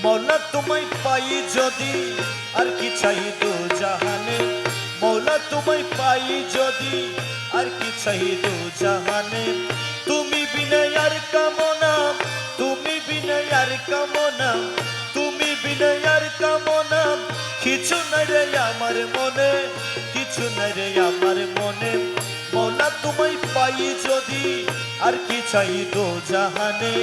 मौला तुम्हें पाई जदि और कि चाहिए दो जहाने मौला तुम्हें पाई जदि और कि चाहिए दो जहाने तुमी बिना यार कामना तुमी बिना यार कामना तुमी बिना यार कामना किछु নাই রে আমার মনে কিছু নাই রে আমার মনে मौला तुम्हें पाई जदि और कि चाहिए दो जहाने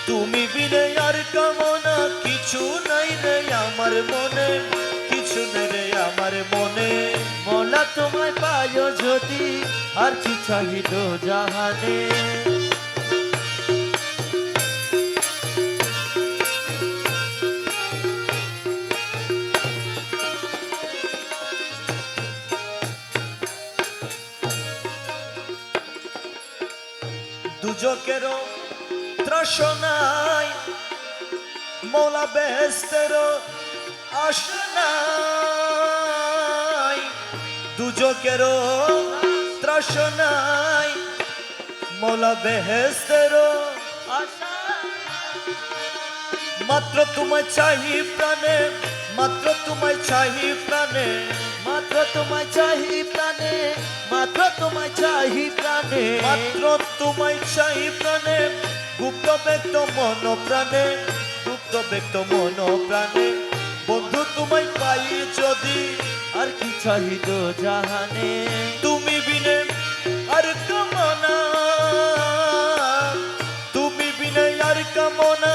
তুমি বিনে আর কামনা কিছু নাই রে আমার মনে কিছু নাই রে আমার মনে মৌলা তোমায় পায়ো যদি আর কি চাহিদ জাহানে দুজকেরও ত্রাসনাই মৌলা বেহেশতেরও আশা নাই দুজকেরও ত্রাসনাই মৌলা বেহেশতেরও আশা মাত্র তোমায় চাহি প্রাণে মাত্র তোমায় চাহি প্রাণে মাত্র তোমায় চাহি প্রাণে মাত্র তোমায় চাহি প্রাণে মাত্র তোমায় চাহি প্রাণে গুপ্ত ব্যক্ত মন প্রাণে গুপ্ত ব্যক্ত মন প্রাণে বন্ধু তোমায় পাই যদি আর কি চাহিদ জাহানে তুমি বিনে আর কামনা তুমি বিনে আর কামনা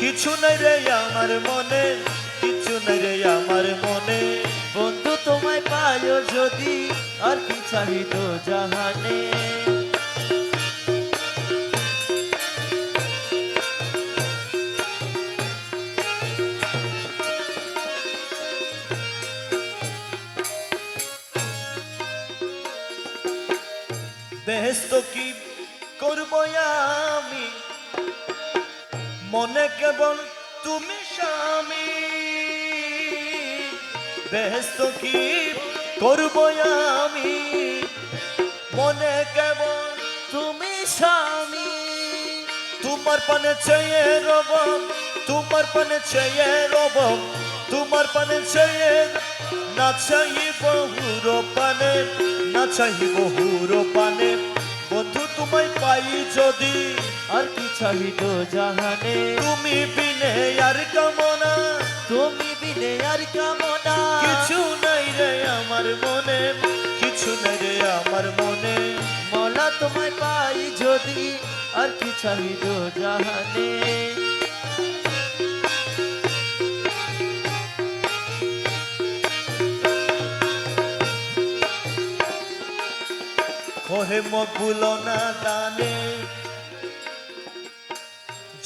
কিছু নাই রে আমার মনে কিছু নাই রে আমার মনে বন্ধু তোমায় পায়ো যদি আর কি চাহিদ জাহানে বেহেশত কি করব আমি মনে কেবল তুমি স্বামী বেহেশত কি করব আমি মনে কেবল তুমি স্বামী তোমার পানে চেয়ে রব তোমার পানে চেয়ে রব তোমার পানে চেয়ে না চাই বহুর পানে না চাই বহুর পানে বন্ধু তোমায় পাই যদি আর কি চাহিদ জাহানে তুমি বিনে আর কামনা তুমি বিনে আর কামনা কিছু নাই রে আমার মনে কিছু নাই রে আমার মনে মৌলা তোমায় পাই যদি আর কি চাহিদ জাহানে কহে মকবুল না দানে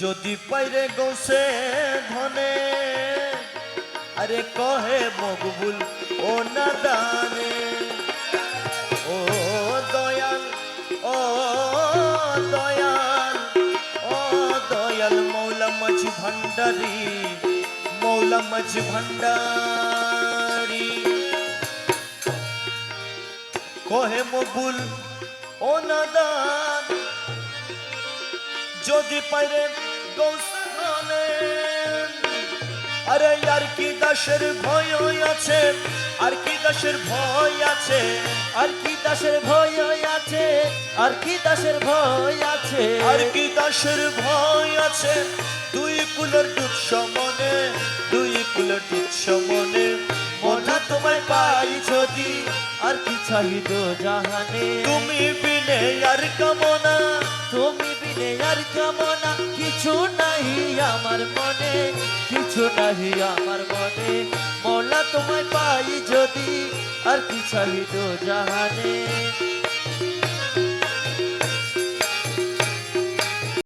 যদি পাইরে গৌসে ধনে আরে কহে মকবুল ও না দানে ও দয়াল ও দয়াল ও দয়াল মৌলা মাঝি ভান্ডারি মৌলা মাঝি ভান্ডারি কহে মকবুল ও নাদান যদি পাইরে গৌসনে আরে আর কি দাসের ভয় আছে আর কি দাসের ভয় আছে আর কি দাসের ভয় আছে আর কি দাসের ভয় আছে আর কি দাসের ভয় আছে দুই কুলের দুঃখ মনে দুই কুলের দুঃখ মনে মৌলা তোমায় পাই যদি আর কি চাহিদ জাহানে তুমি বিনে আর কামনা তুমি বিনে আর কামনা কিছু নাহি আমার মনে কিছু নাহি আমার মনে মৌলা তোমায় পাই যদি আর কি চাহিদ জাহানে